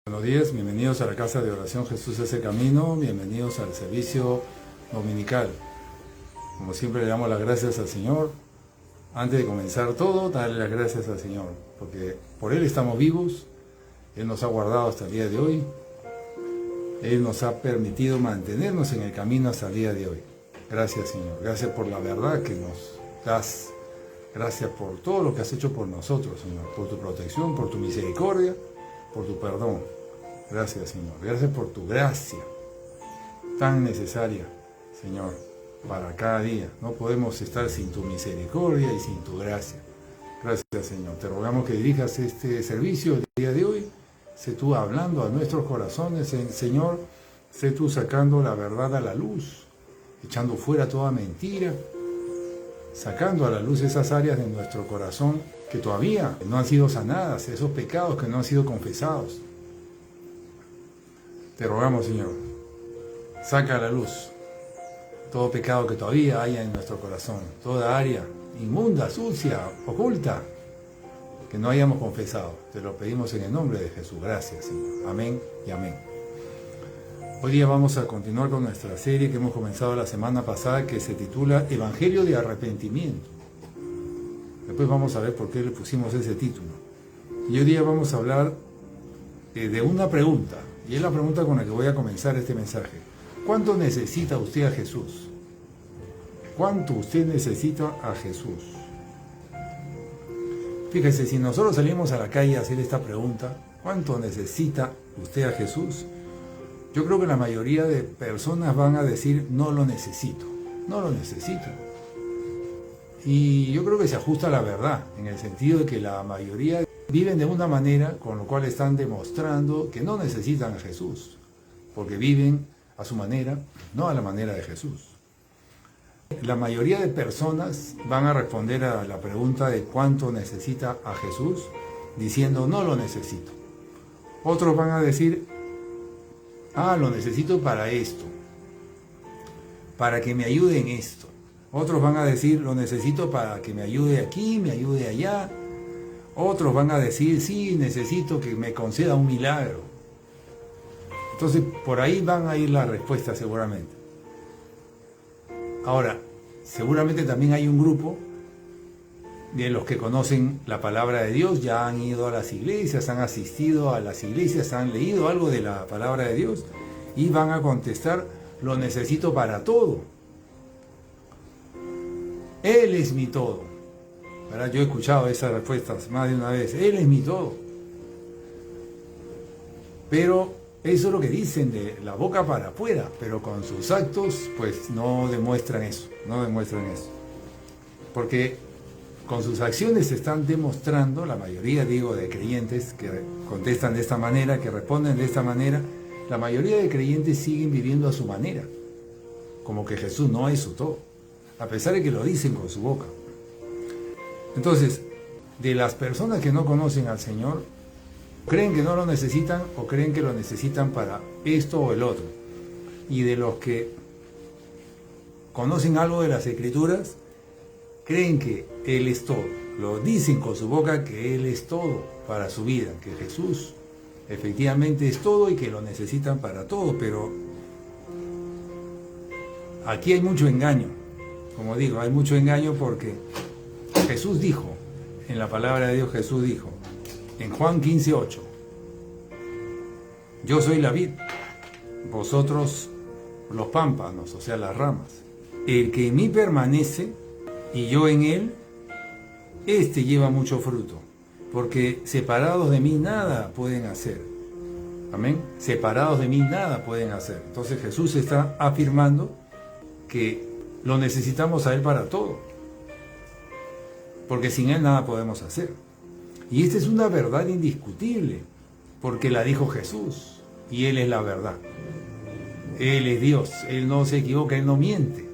Buenos días, bienvenidos a la Casa de Oración Jesús es el Camino, bienvenidos al servicio dominical. Como siempre le damos las gracias al Señor. Antes de comenzar todo, darle las gracias al Señor, porque por Él estamos vivos, Él nos ha guardado hasta el día de hoy, Él nos ha permitido mantenernos en el camino hasta el día de hoy. Gracias, Señor, gracias por la verdad que nos das, gracias por todo lo que has hecho por nosotros, Señor, por tu protección, por tu misericordia, por tu perdón. Gracias, Señor. Gracias por tu gracia tan necesaria, Señor, para cada día. No podemos estar sin tu misericordia y sin tu gracia. Gracias, Señor. Te rogamos que dirijas este servicio el día de hoy. Sé tú hablando a nuestros corazones, Señor. Sé tú sacando la verdad a la luz, echando fuera toda mentira, sacando a la luz esas áreas de nuestro corazón que todavía no han sido sanadas, esos pecados que no han sido confesados. Te rogamos, Señor, saca a la luz todo pecado que todavía haya en nuestro corazón, toda área inmunda, sucia, oculta, que no hayamos confesado. Te lo pedimos en el nombre de Jesús. Gracias, Señor. Amén y amén. Hoy día vamos a continuar con nuestra serie que hemos comenzado la semana pasada, que se titula Evangelio de Arrepentimiento. Después vamos a ver por qué le pusimos ese título. Y hoy día vamos a hablar de una pregunta, y es la pregunta con la que voy a comenzar este mensaje. ¿Cuánto necesita usted a Jesús? ¿Cuánto usted necesita a Jesús? Fíjese, si nosotros salimos a la calle a hacer esta pregunta, ¿cuánto necesita usted a Jesús? Yo creo que la mayoría de personas van a decir, no lo necesito, no lo necesito. Y yo creo que se ajusta a la verdad, en el sentido de que la mayoría viven de una manera con lo cual están demostrando que no necesitan a Jesús, porque viven a su manera, no a la manera de Jesús. La mayoría de personas van a responder a la pregunta de cuánto necesita a Jesús, diciendo no lo necesito. Otros van a decir, lo necesito para esto, para que me ayude en esto. Otros van a decir, lo necesito para que me ayude aquí, me ayude allá. Otros van a decir, sí, necesito que me conceda un milagro. Entonces, por ahí van a ir las respuestas seguramente. Ahora, seguramente también hay un grupo de los que conocen la palabra de Dios, ya han ido a las iglesias, han asistido a las iglesias, han leído algo de la palabra de Dios y van a contestar, lo necesito para todo. Él es mi todo. ¿Verdad? Yo he escuchado esas respuestas más de una vez. Él es mi todo. Pero eso es lo que dicen de la boca para afuera, pero con sus actos pues no demuestran eso, no demuestran eso. Porque con sus acciones están demostrando, la mayoría digo de creyentes que contestan de esta manera, que responden de esta manera, la mayoría de creyentes siguen viviendo a su manera, como que Jesús no es su todo, a pesar de que lo dicen con su boca. Entonces, de las personas que no conocen al Señor, creen que no lo necesitan o creen que lo necesitan para esto o el otro. Y de los que conocen algo de las Escrituras, creen que Él es todo. Lo dicen con su boca que Él es todo para su vida, que Jesús efectivamente es todo y que lo necesitan para todo. Pero aquí hay mucho engaño. Como digo, hay mucho engaño porque Jesús dijo, en la palabra de Dios Jesús dijo, en Juan 15:8, yo soy la vid, vosotros los pámpanos, o sea las ramas. El que en mí permanece y yo en él, este lleva mucho fruto, porque separados de mí nada pueden hacer. Amén. Separados de mí nada pueden hacer. Entonces Jesús está afirmando que lo necesitamos a Él para todo, porque sin Él nada podemos hacer. Y esta es una verdad indiscutible, porque la dijo Jesús, y Él es la verdad. Él es Dios, Él no se equivoca, Él no miente.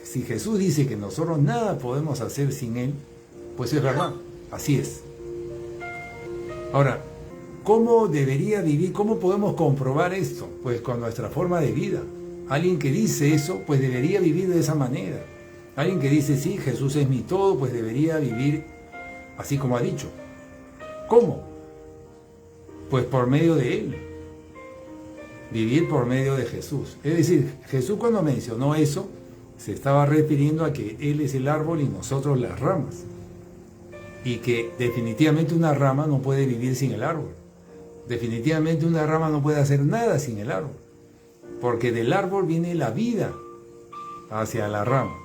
Si Jesús dice que nosotros nada podemos hacer sin Él, pues es verdad, así es. Ahora, ¿cómo debería vivir? ¿Cómo podemos comprobar esto? Pues con nuestra forma de vida. Alguien que dice eso, pues debería vivir de esa manera. Alguien que dice, sí, Jesús es mi todo, pues debería vivir así como ha dicho. ¿Cómo? Pues por medio de Él. vivir por medio de Jesús. Es decir, Jesús cuando mencionó eso, se estaba refiriendo a que Él es el árbol y nosotros las ramas. Y que definitivamente una rama no puede vivir sin el árbol. Definitivamente una rama no puede hacer nada sin el árbol. Porque del árbol viene la vida hacia la rama.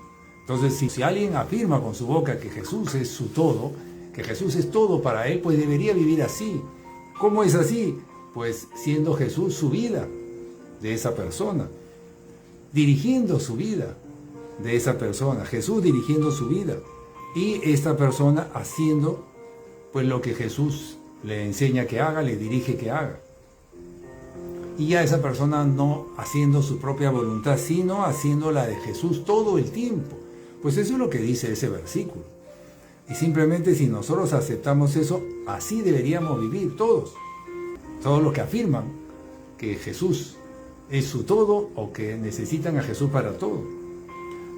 Entonces, si alguien afirma con su boca que Jesús es su todo, que Jesús es todo para él, pues debería vivir así. ¿Cómo es así? Pues siendo Jesús su vida de esa persona, dirigiendo su vida de esa persona, Jesús dirigiendo su vida y esta persona haciendo pues lo que Jesús le enseña que haga, le dirige que haga. Y ya esa persona no haciendo su propia voluntad, sino haciendo la de Jesús todo el tiempo. Pues eso es lo que dice ese versículo. Y simplemente si nosotros aceptamos eso, así deberíamos vivir todos. Todos los que afirman que Jesús es su todo o que necesitan a Jesús para todo.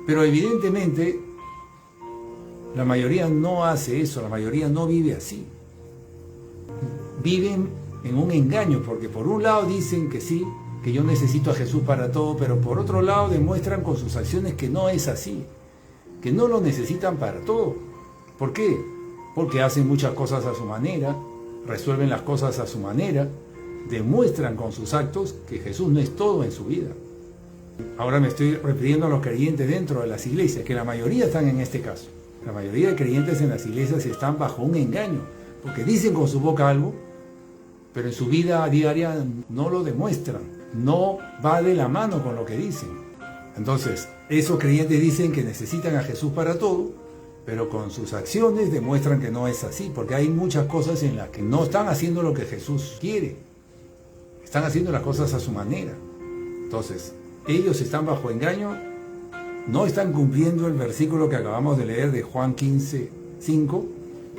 Pero evidentemente la mayoría no hace eso, la mayoría no vive así. Viven en un engaño, porque por un lado dicen que sí, que yo necesito a Jesús para todo, pero por otro lado demuestran con sus acciones que no es así, que no lo necesitan para todo. ¿Por qué? Porque hacen muchas cosas a su manera, resuelven las cosas a su manera, demuestran con sus actos que Jesús no es todo en su vida. Ahora me estoy refiriendo a los creyentes dentro de las iglesias, que la mayoría están en este caso. La mayoría de creyentes en las iglesias están bajo un engaño, porque dicen con su boca algo, pero en su vida diaria no lo demuestran, no va de la mano con lo que dicen. Entonces, esos creyentes dicen que necesitan a Jesús para todo, pero con sus acciones demuestran que no es así, porque hay muchas cosas en las que no están haciendo lo que Jesús quiere, están haciendo las cosas a su manera. Entonces, ellos están bajo engaño, no están cumpliendo el versículo que acabamos de leer de Juan 15:5,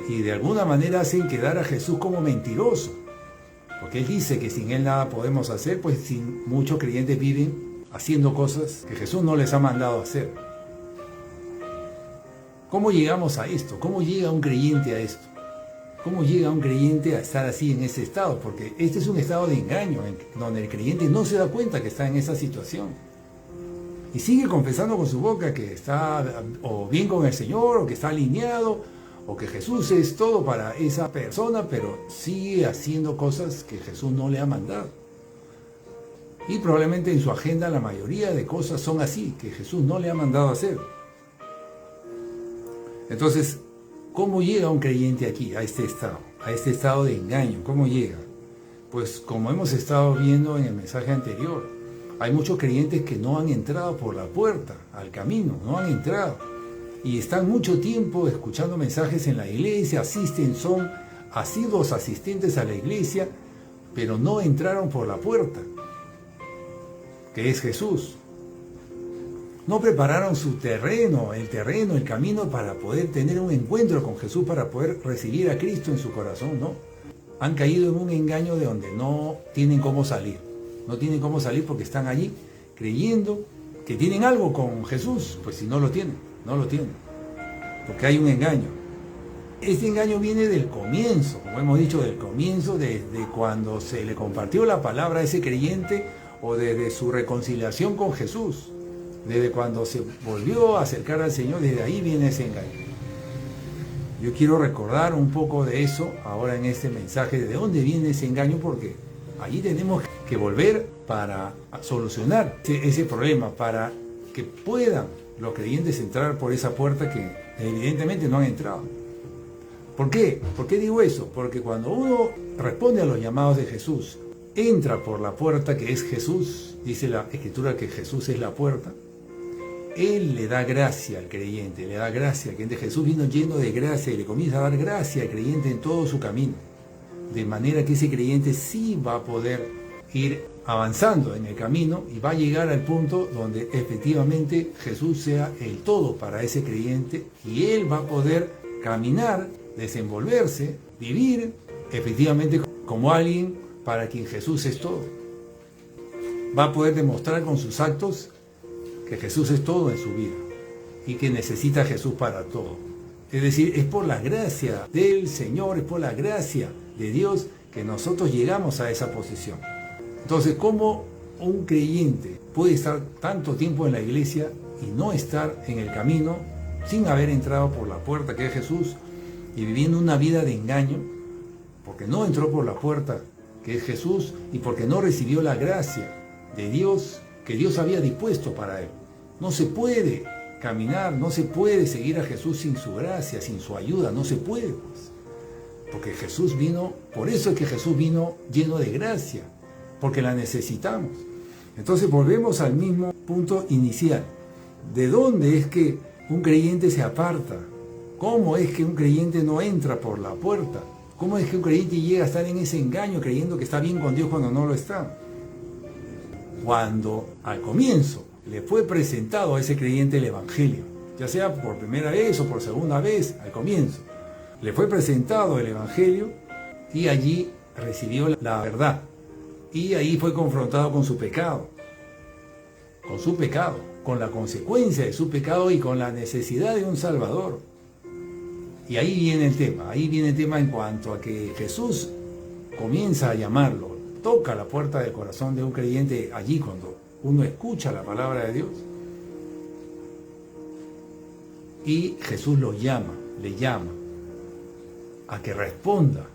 y de alguna manera hacen quedar a Jesús como mentiroso. Porque Él dice que sin Él nada podemos hacer, pues sin muchos creyentes viven haciendo cosas que Jesús no les ha mandado hacer. ¿Cómo llegamos a esto? ¿Cómo llega un creyente a esto? ¿Cómo llega un creyente a estar así en ese estado? Porque este es un estado de engaño, donde el creyente no se da cuenta que está en esa situación. Y sigue confesando con su boca que está o bien con el Señor, o que está alineado, o que Jesús es todo para esa persona, pero sigue haciendo cosas que Jesús no le ha mandado. Y probablemente en su agenda la mayoría de cosas son así, que Jesús no le ha mandado hacer. Entonces, ¿cómo llega un creyente aquí, a este estado de engaño? ¿Cómo llega? Pues como hemos estado viendo en el mensaje anterior, hay muchos creyentes que no han entrado por la puerta, al camino, no han entrado. Y están mucho tiempo escuchando mensajes en la iglesia, asisten, son asiduos asistentes a la iglesia, pero no entraron por la puerta, que es Jesús. No prepararon su terreno, el camino para poder tener un encuentro con Jesús, para poder recibir a Cristo en su corazón, ¿no? Han caído en un engaño de donde no tienen cómo salir. No tienen cómo salir porque están allí creyendo que tienen algo con Jesús, pues si no lo tienen. No lo tienen, porque hay un engaño. Este engaño viene del comienzo, como hemos dicho, del comienzo, desde cuando se le compartió la palabra a ese creyente o desde su reconciliación con Jesús, desde cuando se volvió a acercar al Señor, desde ahí viene ese engaño. Yo quiero recordar un poco de eso ahora en este mensaje, de dónde viene ese engaño, porque allí tenemos que volver para solucionar ese problema, para que puedan los creyentes entrar por esa puerta que evidentemente no han entrado. ¿Por qué? ¿Por qué digo eso? Porque cuando uno responde a los llamados de Jesús, entra por la puerta que es Jesús, dice la Escritura que Jesús es la puerta, Él le da gracia al creyente, le da gracia al creyente. Jesús vino lleno de gracia y le comienza a dar gracia al creyente en todo su camino, de manera que ese creyente sí va a poder ir avanzando en el camino y va a llegar al punto donde efectivamente Jesús sea el todo para ese creyente y él va a poder caminar, desenvolverse, vivir efectivamente como alguien para quien Jesús es todo. Va a poder demostrar con sus actos que Jesús es todo en su vida y que necesita a Jesús para todo. Es decir, es por la gracia del Señor, es por la gracia de Dios que nosotros llegamos a esa posición. Entonces, ¿cómo un creyente puede estar tanto tiempo en la iglesia y no estar en el camino sin haber entrado por la puerta que es Jesús y viviendo una vida de engaño, porque no entró por la puerta que es Jesús y porque no recibió la gracia de Dios que Dios había dispuesto para él? No se puede caminar, no se puede seguir a Jesús sin su gracia, sin su ayuda, no se puede, pues. Porque Jesús vino, por eso es que Jesús vino lleno de gracia, porque la necesitamos. Entonces volvemos al mismo punto inicial. ¿De dónde es que un creyente se aparta? ¿Cómo es que un creyente no entra por la puerta? ¿Cómo es que un creyente llega a estar en ese engaño creyendo que está bien con Dios cuando no lo está? Cuando al comienzo le fue presentado a ese creyente el Evangelio, ya sea por primera vez o por segunda vez, al comienzo, le fue presentado el Evangelio y allí recibió la verdad. Y ahí fue confrontado con su pecado, con la consecuencia de su pecado y con la necesidad de un Salvador. Y ahí viene el tema en cuanto a que Jesús comienza a llamarlo, toca la puerta del corazón de un creyente allí cuando uno escucha la palabra de Dios. Y Jesús le llama a que responda.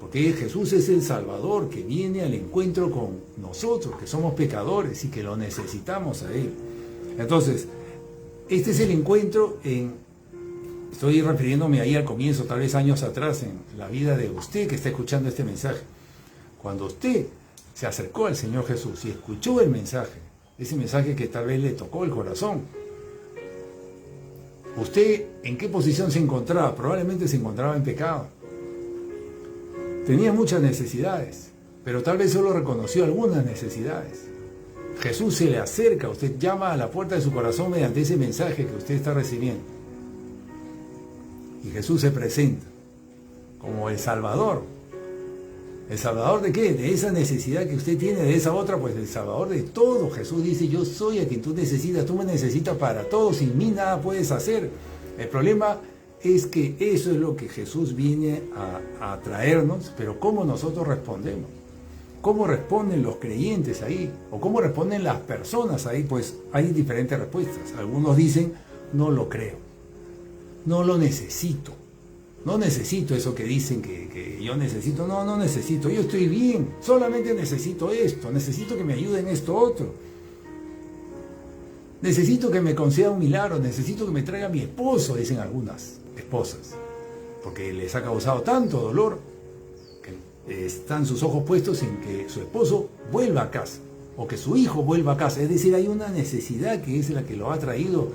Porque Jesús es el Salvador que viene al encuentro con nosotros, que somos pecadores y que lo necesitamos a Él. Entonces, este es el encuentro estoy refiriéndome ahí al comienzo, tal vez años atrás, en la vida de usted que está escuchando este mensaje. Cuando usted se acercó al Señor Jesús y escuchó el mensaje, ese mensaje que tal vez le tocó el corazón, ¿usted en qué posición se encontraba? Probablemente se encontraba en pecado. Tenía muchas necesidades, pero tal vez solo reconoció algunas necesidades. Jesús se le acerca, usted llama a la puerta de su corazón mediante ese mensaje que usted está recibiendo. Y Jesús se presenta como el Salvador. ¿El Salvador de qué? De esa necesidad que usted tiene, de esa otra, pues el Salvador de todo. Jesús dice, yo soy a quien tú necesitas, tú me necesitas para todo, sin mí nada puedes hacer. El problema es que eso es lo que Jesús viene a traernos, pero ¿cómo nosotros respondemos? ¿Cómo responden los creyentes ahí? ¿O cómo responden las personas ahí? Pues hay diferentes respuestas. Algunos dicen, no lo creo, no lo necesito, no necesito eso que dicen que yo necesito, no necesito, yo estoy bien, solamente necesito esto, necesito que me ayuden esto otro. Necesito que me conceda un milagro, necesito que me traiga mi esposo, dicen algunas esposas, porque les ha causado tanto dolor que están sus ojos puestos en que su esposo vuelva a casa o que su hijo vuelva a casa. Es decir, hay una necesidad que es la que lo ha traído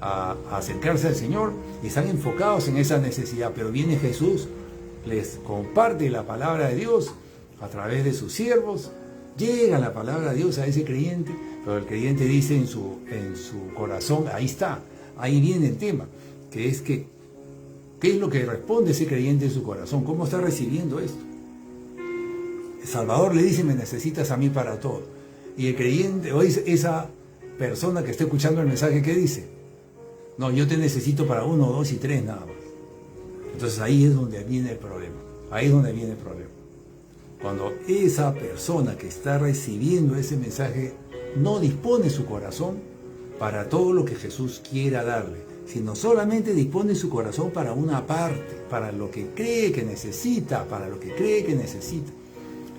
a acercarse al Señor y están enfocados en esa necesidad, pero viene Jesús, les comparte la palabra de Dios a través de sus siervos, llega la palabra de Dios a ese creyente, pero el creyente dice en su corazón, ahí está, ahí viene el tema, que es que, ¿qué es lo que responde ese creyente en su corazón? ¿Cómo está recibiendo esto? El Salvador le dice, me necesitas a mí para todo. Y el creyente, o esa persona que está escuchando el mensaje, ¿qué dice? No, yo te necesito para 1, 2 y 3 nada más. Entonces ahí es donde viene el problema. Ahí es donde viene el problema. Cuando esa persona que está recibiendo ese mensaje no dispone su corazón para todo lo que Jesús quiera darle, sino solamente dispone su corazón para una parte, para lo que cree que necesita,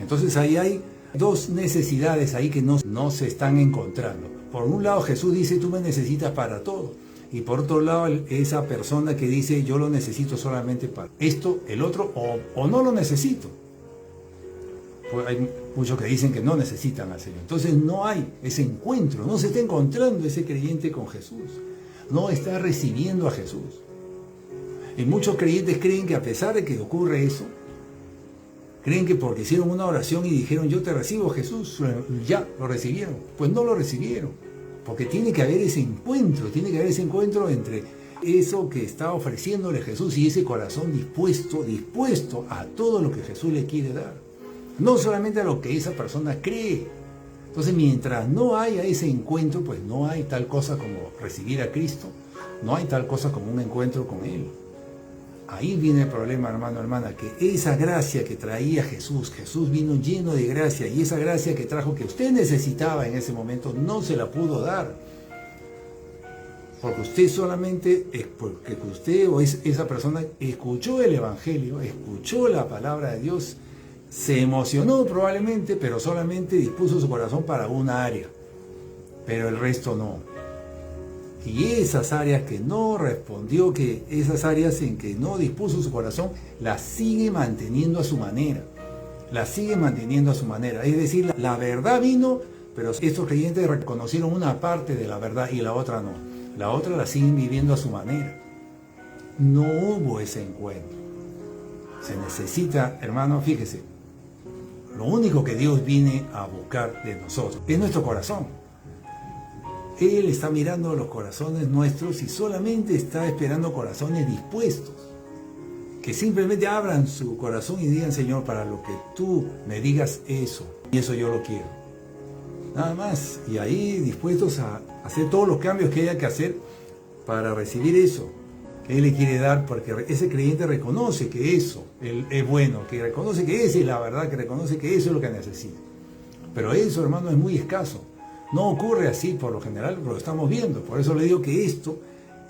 Entonces ahí hay dos necesidades ahí que no se están encontrando. Por un lado Jesús dice, tú me necesitas para todo. Y por otro lado esa persona que dice, yo lo necesito solamente para esto, el otro, o no lo necesito. Pues hay muchos que dicen que no necesitan al Señor. Entonces no hay ese encuentro, no se está encontrando ese creyente con Jesús. No está recibiendo a Jesús. Y muchos creyentes creen que a pesar de que ocurre eso, creen que porque hicieron una oración y dijeron, yo te recibo Jesús, ya lo recibieron. Pues no lo recibieron. Porque tiene que haber ese encuentro entre eso que está ofreciéndole Jesús y ese corazón dispuesto a todo lo que Jesús le quiere dar. No solamente a lo que esa persona cree. Entonces, mientras no haya ese encuentro, pues no hay tal cosa como recibir a Cristo, no hay tal cosa como un encuentro con Él. Ahí viene el problema, hermano, hermana, que esa gracia que traía Jesús vino lleno de gracia, y esa gracia que trajo, que usted necesitaba en ese momento, no se la pudo dar. Porque usted solamente, porque usted o esa persona escuchó el Evangelio, escuchó la palabra de Dios, se emocionó probablemente, pero solamente dispuso su corazón para una área, pero el resto no. Y esas áreas que no respondió, que esas áreas en que no dispuso su corazón, las sigue manteniendo a su manera. Las sigue manteniendo a su manera. Es decir, la verdad vino, pero estos creyentes reconocieron una parte de la verdad y la otra no. La otra la siguen viviendo a su manera. No hubo ese encuentro. Se necesita, hermano, fíjese, lo único que Dios viene a buscar de nosotros es nuestro corazón. Él está mirando los corazones nuestros y solamente está esperando corazones dispuestos, que simplemente abran su corazón y digan: Señor, para lo que tú me digas eso, y eso yo lo quiero. Nada más. Y ahí dispuestos a hacer todos los cambios que haya que hacer para recibir eso que Él le quiere dar, porque ese creyente reconoce que eso es bueno, que reconoce que esa es la verdad, que reconoce que eso es lo que necesita. Pero eso, hermano, es muy escaso. No ocurre así por lo general, pero lo estamos viendo. Por eso le digo que esto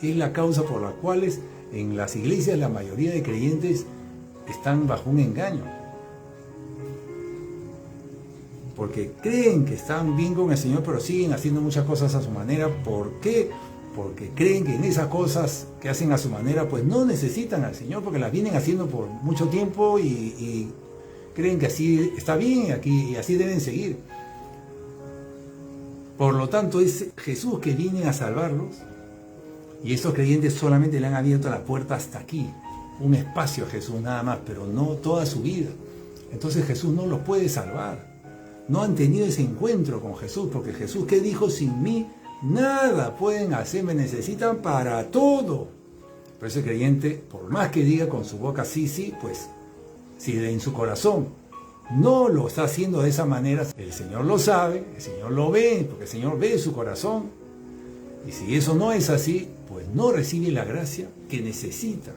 es la causa por la cual en las iglesias la mayoría de creyentes están bajo un engaño. Porque creen que están bien con el Señor, pero siguen haciendo muchas cosas a su manera. ¿Por qué? Porque creen que en esas cosas que hacen a su manera, pues no necesitan al Señor, porque las vienen haciendo por mucho tiempo y creen que así está bien y así deben seguir. Por lo tanto, es Jesús que viene a salvarlos, y estos creyentes solamente le han abierto la puerta hasta aquí, un espacio a Jesús nada más, pero no toda su vida. Entonces Jesús no los puede salvar. No han tenido ese encuentro con Jesús, porque Jesús, ¿qué dijo? Sin mí nada pueden hacer, me necesitan para todo. Pero ese creyente, por más que diga con su boca sí, sí, pues si en su corazón no lo está haciendo de esa manera, el Señor lo sabe, el Señor lo ve, porque el Señor ve su corazón. Y si eso no es así, pues no recibe la gracia que necesita.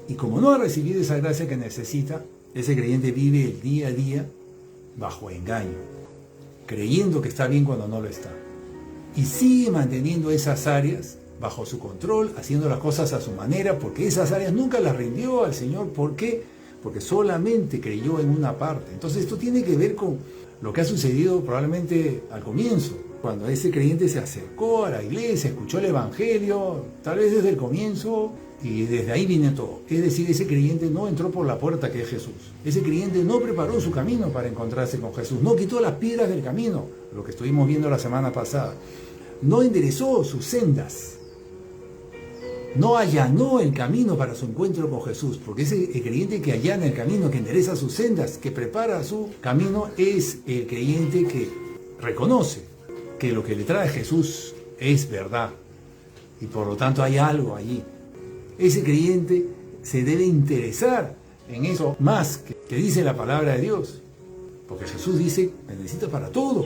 Y como no ha recibido esa gracia que necesita, ese creyente vive el día a día bajo engaño, creyendo que está bien cuando no lo está. Y sigue manteniendo esas áreas bajo su control, haciendo las cosas a su manera, porque esas áreas nunca las rindió al Señor. ¿Por qué? Porque solamente creyó en una parte. Entonces esto tiene que ver con lo que ha sucedido probablemente al comienzo, cuando ese creyente se acercó a la iglesia, escuchó el Evangelio, tal vez desde el comienzo, y desde ahí viene todo. Es decir, ese creyente no entró por la puerta que es Jesús. Ese creyente no preparó su camino para encontrarse con Jesús, no quitó las piedras del camino, lo que estuvimos viendo la semana pasada. No enderezó sus sendas, no allanó el camino para su encuentro con Jesús, porque ese creyente que allana el camino, que endereza sus sendas, que prepara su camino, es el creyente que reconoce que lo que le trae Jesús es verdad, y por lo tanto hay algo allí. Ese creyente se debe interesar en eso más que dice la palabra de Dios, porque Jesús dice: me necesita para todo.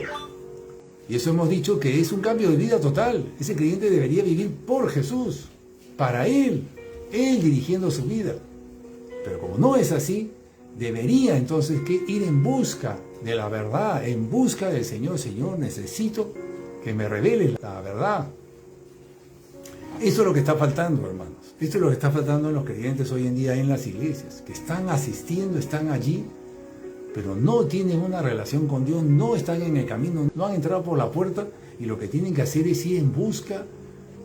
Y eso hemos dicho que es un cambio de vida total. Ese creyente debería vivir por Jesús, para Él dirigiendo su vida. Pero como no es así, debería entonces ir en busca de la verdad, en busca del Señor. Señor, necesito que me reveles la verdad. Eso es lo que está faltando, hermanos. Esto es lo que está faltando en los creyentes hoy en día en las iglesias, que están asistiendo, están allí, pero no tienen una relación con Dios, no están en el camino, no han entrado por la puerta, y lo que tienen que hacer es ir en busca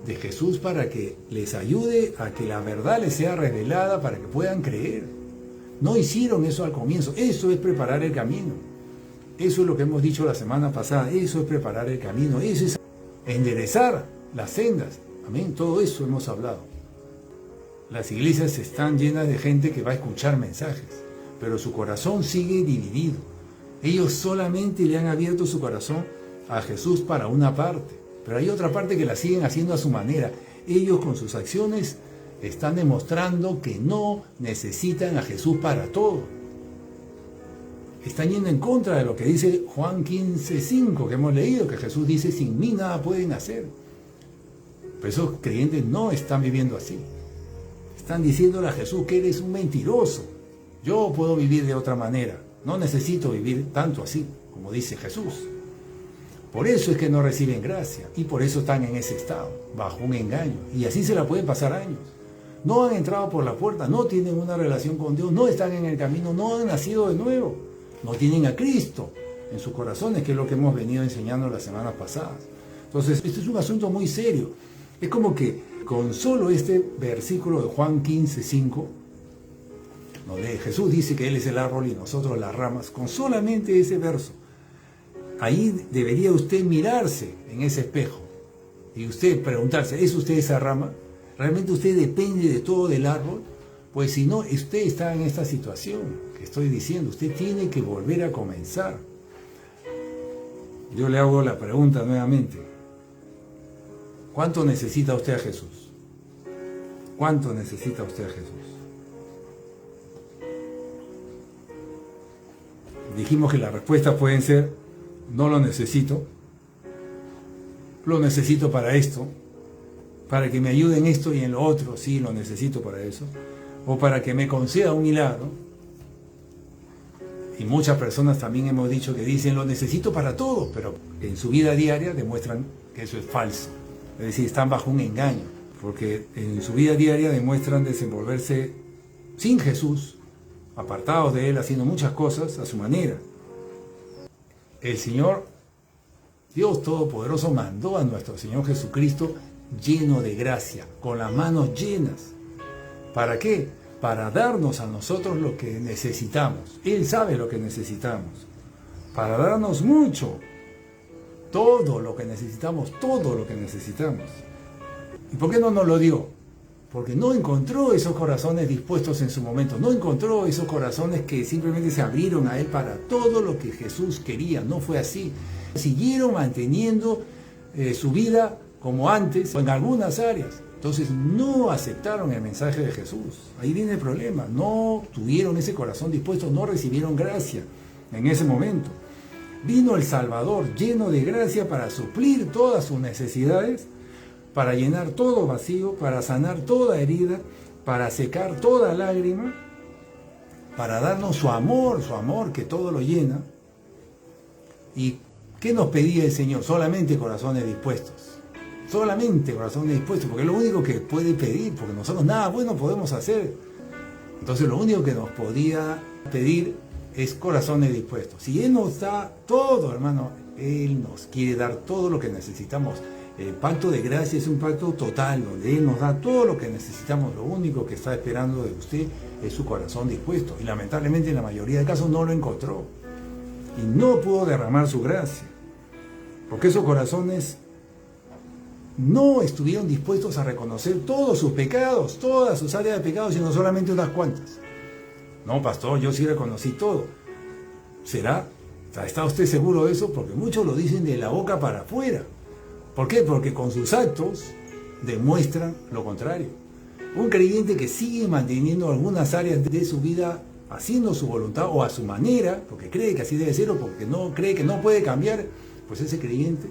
de Jesús para que les ayude a que la verdad les sea revelada, para que puedan creer. No hicieron eso al comienzo. Eso es preparar el camino. Eso es lo que hemos dicho la semana pasada. Eso es preparar el camino. Eso es enderezar las sendas. Amén. Todo eso hemos hablado. Las iglesias están llenas de gente que va a escuchar mensajes, pero su corazón sigue dividido. Ellos solamente le han abierto su corazón a Jesús para una parte, pero hay otra parte que la siguen haciendo a su manera. Ellos con sus acciones están demostrando que no necesitan a Jesús para todo. Están yendo en contra de lo que dice Juan 15:5, que hemos leído, que Jesús dice: sin mí nada pueden hacer. Pero esos creyentes no están viviendo así. Están diciéndole a Jesús que eres un mentiroso. Yo puedo vivir de otra manera. No necesito vivir tanto así, como dice Jesús. Por eso es que no reciben gracia y por eso están en ese estado, bajo un engaño. Y así se la pueden pasar años. No han entrado por la puerta, no tienen una relación con Dios, no están en el camino, no han nacido de nuevo. No tienen a Cristo en sus corazones, que es lo que hemos venido enseñando las semanas pasadas. Entonces, este es un asunto muy serio. Es como que con solo este versículo de Juan 15:5, donde Jesús dice que Él es el árbol y nosotros las ramas, con solamente ese verso, ahí debería usted mirarse en ese espejo y usted preguntarse, ¿es usted esa rama? ¿Realmente usted depende de todo del árbol? Pues si no, usted está en esta situación que estoy diciendo, usted tiene que volver a comenzar. Yo le hago la pregunta nuevamente, ¿cuánto necesita usted a Jesús? ¿Cuánto necesita usted a Jesús? Dijimos que las respuestas pueden ser, no lo necesito para esto, para que me ayude en esto y en lo otro, sí, lo necesito para eso, o para que me conceda un milagro. Y muchas personas también hemos dicho que dicen, lo necesito para todo, pero en su vida diaria demuestran que eso es falso. Es decir, están bajo un engaño, porque en su vida diaria demuestran desenvolverse sin Jesús, apartados de Él, haciendo muchas cosas a su manera. El Señor, Dios Todopoderoso, mandó a nuestro Señor Jesucristo lleno de gracia, con las manos llenas. ¿Para qué? Para darnos a nosotros lo que necesitamos. Él sabe lo que necesitamos. Para darnos mucho. Todo lo que necesitamos, todo lo que necesitamos. ¿Y por qué no nos lo dio? Porque no encontró esos corazones dispuestos en su momento. No encontró esos corazones que simplemente se abrieron a Él para todo lo que Jesús quería. No fue así. Siguieron manteniendo su vida como antes, en algunas áreas. Entonces no aceptaron el mensaje de Jesús. Ahí viene el problema. No tuvieron ese corazón dispuesto, no recibieron gracia en ese momento. Vino el Salvador lleno de gracia para suplir todas sus necesidades, para llenar todo vacío, para sanar toda herida, para secar toda lágrima, para darnos su amor que todo lo llena. ¿Y qué nos pedía el Señor? Solamente corazones dispuestos. Solamente corazones dispuestos, porque es lo único que puede pedir, porque nosotros nada bueno podemos hacer. Entonces lo único que nos podía pedir es corazones dispuestos. Si Él nos da todo, hermano, Él nos quiere dar todo lo que necesitamos. El pacto de gracia es un pacto total, donde Él nos da todo lo que necesitamos. Lo único que está esperando de usted es su corazón dispuesto. Y lamentablemente en la mayoría de casos no lo encontró. Y no pudo derramar su gracia. Porque esos corazones no estuvieron dispuestos a reconocer todos sus pecados, todas sus áreas de pecado, sino solamente unas cuantas. No, pastor, yo sí reconocí todo. ¿Será? ¿Está usted seguro de eso? Porque muchos lo dicen de la boca para afuera. ¿Por qué? Porque con sus actos demuestran lo contrario. Un creyente que sigue manteniendo algunas áreas de su vida haciendo su voluntad o a su manera, porque cree que así debe ser o porque no cree que no puede cambiar, pues ese creyente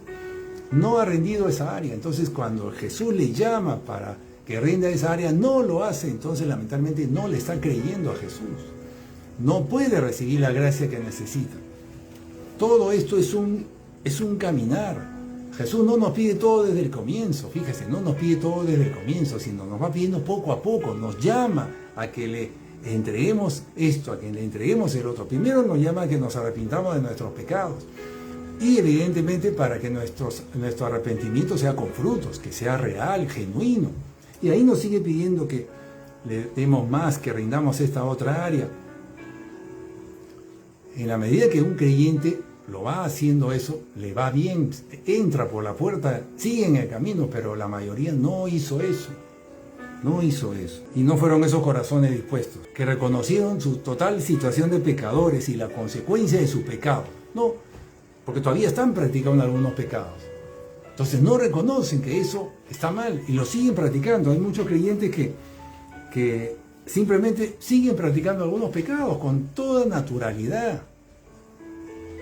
no ha rendido esa área. Entonces cuando Jesús le llama para que rinda esa área, no lo hace. Entonces lamentablemente no le está creyendo a Jesús. No puede recibir la gracia que necesita. Todo esto es un caminar. Jesús no nos pide todo desde el comienzo, fíjese, no nos pide todo desde el comienzo, sino nos va pidiendo poco a poco, nos llama a que le entreguemos esto, a que le entreguemos el otro. Primero nos llama a que nos arrepintamos de nuestros pecados. Y evidentemente para que nuestro arrepentimiento sea con frutos, que sea real, genuino. Y ahí nos sigue pidiendo que le demos más, que rindamos esta otra área. En la medida que un creyente lo va haciendo eso, le va bien, entra por la puerta, sigue en el camino, pero la mayoría no hizo eso. No hizo eso. Y no fueron esos corazones dispuestos, que reconocieron su total situación de pecadores y la consecuencia de su pecado. No, porque todavía están practicando algunos pecados. Entonces no reconocen que eso está mal y lo siguen practicando. Hay muchos creyentes que simplemente siguen practicando algunos pecados con toda naturalidad.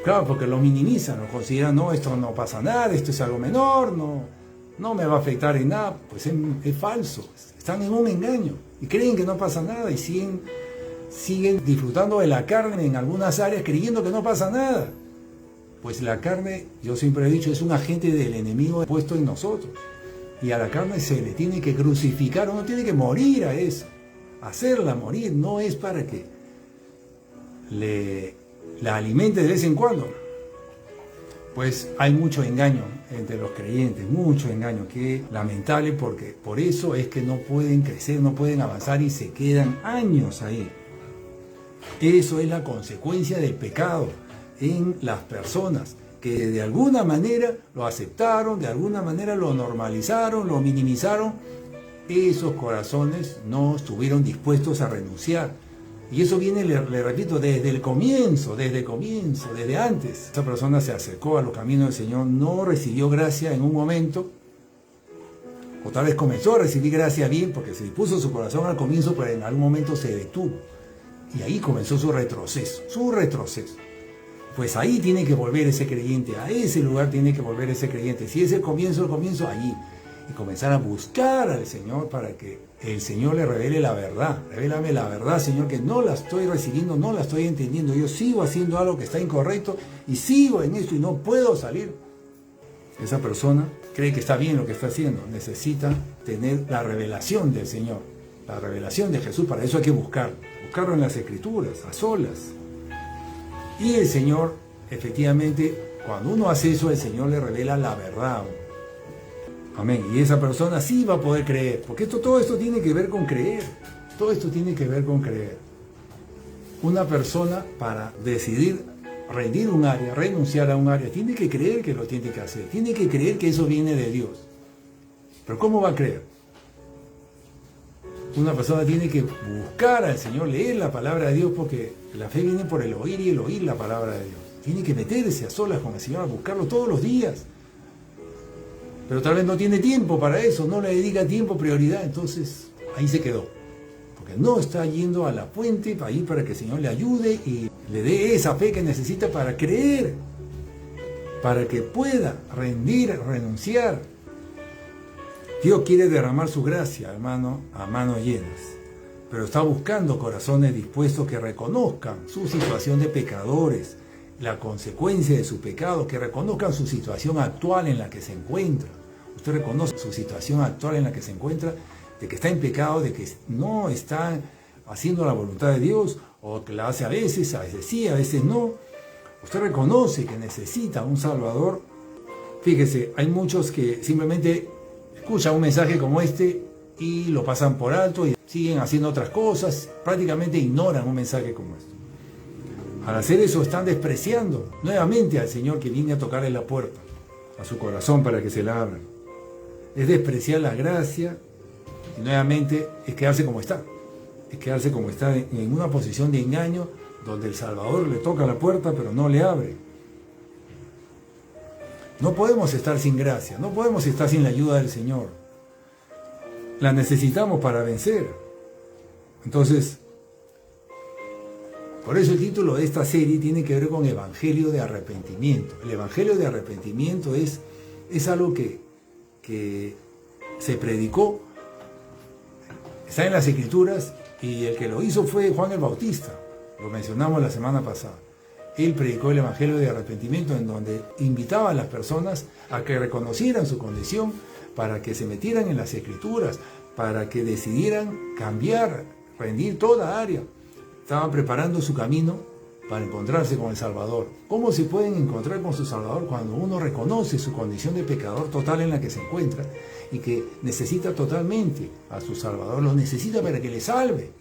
Claro, porque lo minimizan, lo consideran, no, esto no pasa nada, esto es algo menor, no me va a afectar en nada. Pues es falso, están en un engaño. Y creen que no pasa nada y siguen disfrutando de la carne en algunas áreas creyendo que no pasa nada. Pues la carne, yo siempre he dicho, es un agente del enemigo puesto en nosotros. Y a la carne se le tiene que crucificar, uno tiene que morir a eso. Hacerla morir no es para que la alimente de vez en cuando. Pues hay mucho engaño entre los creyentes, mucho engaño, que es lamentable porque por eso es que no pueden crecer, no pueden avanzar y se quedan años ahí. Eso es la consecuencia del pecado en las personas que de alguna manera lo aceptaron, de alguna manera lo normalizaron, lo minimizaron. Esos corazones no estuvieron dispuestos a renunciar. Y eso viene, le repito, desde el comienzo, desde antes. Esa persona se acercó a los caminos del Señor, no recibió gracia en un momento, o tal vez comenzó a recibir gracia bien, porque se dispuso su corazón al comienzo, pero en algún momento se detuvo. Y ahí comenzó su retroceso. Pues ahí tiene que volver ese creyente, a ese lugar tiene que volver ese creyente. Si es el comienzo, allí. Y comenzar a buscar al Señor para que el Señor le revele la verdad. Revélame la verdad, Señor, que no la estoy recibiendo, no la estoy entendiendo. Yo sigo haciendo algo que está incorrecto y sigo en esto y no puedo salir. Esa persona cree que está bien lo que está haciendo. Necesita tener la revelación del Señor, la revelación de Jesús. Para eso hay que buscarlo en las Escrituras, a solas. Y el Señor, efectivamente, cuando uno hace eso, el Señor le revela la verdad. Amén. Y esa persona sí va a poder creer. Porque todo esto tiene que ver con creer. Todo esto tiene que ver con creer. Una persona, para decidir rendir un área, renunciar a un área, tiene que creer que lo tiene que hacer. Tiene que creer que eso viene de Dios. Pero ¿cómo va a creer? Una persona tiene que buscar al Señor, leer la palabra de Dios, porque la fe viene por el oír y el oír la palabra de Dios. Tiene que meterse a solas con el Señor, a buscarlo todos los días. Pero tal vez no tiene tiempo para eso, no le dedica tiempo, prioridad, entonces ahí se quedó. Porque no está yendo a la fuente para ir para que el Señor le ayude y le dé esa fe que necesita para creer, para que pueda rendir, renunciar. Dios quiere derramar su gracia, hermano, a manos llenas, pero está buscando corazones dispuestos que reconozcan su situación de pecadores, la consecuencia de su pecado, que reconozcan su situación actual en la que se encuentra. Usted reconoce su situación actual en la que se encuentra, de que está en pecado, de que no está haciendo la voluntad de Dios, o que la hace a veces sí, a veces no. Usted reconoce que necesita un Salvador. Fíjese, hay muchos que simplemente escuchan un mensaje como este y lo pasan por alto y siguen haciendo otras cosas, prácticamente ignoran un mensaje como este. Al hacer eso están despreciando nuevamente al Señor que viene a tocarle la puerta a su corazón para que se la abran. Es despreciar la gracia y nuevamente es quedarse como está. Es quedarse como está en una posición de engaño donde el Salvador le toca la puerta pero no le abre. No podemos estar sin gracia, no podemos estar sin la ayuda del Señor. La necesitamos para vencer. Entonces, por eso el título de esta serie tiene que ver con Evangelio de Arrepentimiento. El Evangelio de Arrepentimiento es algo que se predicó, está en las Escrituras, y el que lo hizo fue Juan el Bautista. Lo mencionamos la semana pasada. Él predicó el Evangelio de Arrepentimiento, en donde invitaba a las personas a que reconocieran su condición, para que se metieran en las Escrituras, para que decidieran cambiar, rendir toda área. Estaban preparando su camino para encontrarse con el Salvador. ¿Cómo se pueden encontrar con su Salvador cuando uno reconoce su condición de pecador total en la que se encuentra y que necesita totalmente a su Salvador? Lo necesita para que le salve.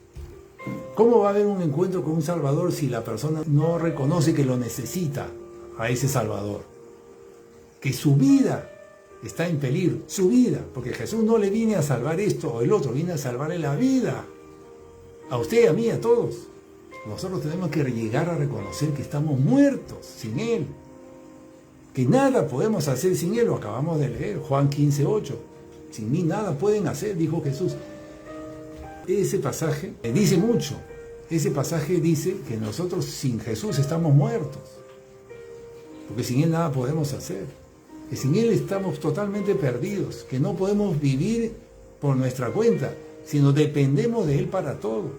¿Cómo va a haber un encuentro con un Salvador si la persona no reconoce que lo necesita a ese Salvador? Que su vida está en peligro, su vida, porque Jesús no le viene a salvar esto o el otro, viene a salvarle la vida. A usted, a mí, a todos. Nosotros tenemos que llegar a reconocer que estamos muertos sin Él. Que nada podemos hacer sin Él, lo acabamos de leer, Juan 15:8. Sin mí nada pueden hacer, dijo Jesús. Ese pasaje dice mucho. Ese pasaje dice que nosotros sin Jesús estamos muertos. Porque sin Él nada podemos hacer. Que sin Él estamos totalmente perdidos. Que no podemos vivir por nuestra cuenta. sino dependemos de Él para todo.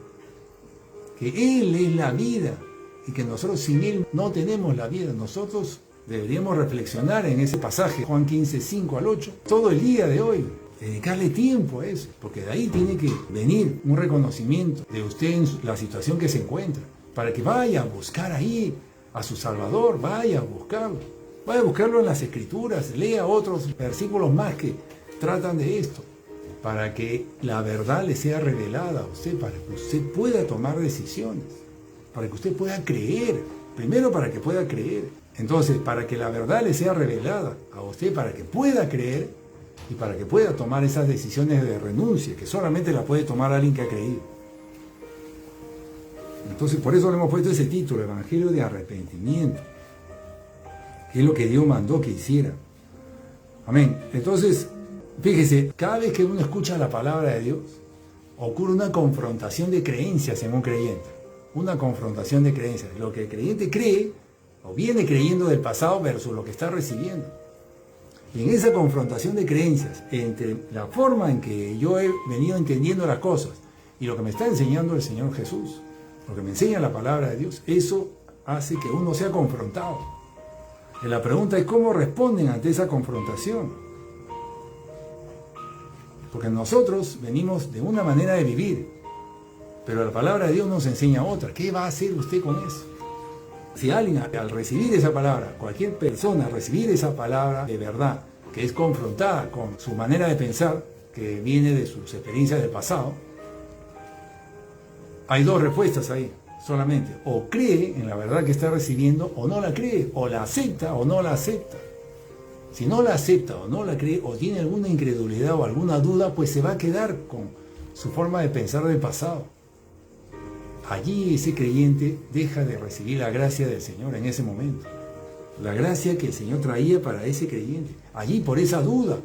Que Él es la vida y que nosotros sin Él no tenemos la vida. Nosotros deberíamos reflexionar en ese pasaje, Juan 15, 5 al 8, todo el día de hoy. Dedicarle tiempo a eso, porque de ahí tiene que venir un reconocimiento de usted en la situación que se encuentra, para que vaya a buscar ahí a su Salvador, vaya a buscarlo en las Escrituras, lea otros versículos más que tratan de esto, para que la verdad le sea revelada a usted, para que usted pueda tomar decisiones, para que usted pueda creer, primero para que pueda creer, entonces para que la verdad le sea revelada a usted, para que pueda creer, y para que pueda tomar esas decisiones de renuncia, que solamente la puede tomar alguien que ha creído. Entonces, por eso le hemos puesto ese título, Evangelio de Arrepentimiento, que es lo que Dios mandó que hiciera. Amén. Entonces, fíjese, cada vez que uno escucha la palabra de Dios, ocurre una confrontación de creencias en un creyente. Una confrontación de creencias. Lo que el creyente cree, o viene creyendo del pasado versus lo que está recibiendo. Y en esa confrontación de creencias, entre la forma en que yo he venido entendiendo las cosas y lo que me está enseñando el Señor Jesús, lo que me enseña la palabra de Dios, eso hace que uno sea confrontado. Y la pregunta es cómo responden ante esa confrontación. Porque nosotros venimos de una manera de vivir, pero la palabra de Dios nos enseña otra. ¿Qué va a hacer usted con eso? Si alguien al recibir esa palabra, cualquier persona al recibir esa palabra de verdad, que es confrontada con su manera de pensar, que viene de sus experiencias del pasado, hay dos respuestas ahí, solamente. O cree en la verdad que está recibiendo, o no la cree, o la acepta o no la acepta. Si no la acepta o no la cree, o tiene alguna incredulidad o alguna duda, pues se va a quedar con su forma de pensar del pasado. Allí ese creyente deja de recibir la gracia del Señor en ese momento. La gracia que el Señor traía para ese creyente. Allí por esa duda,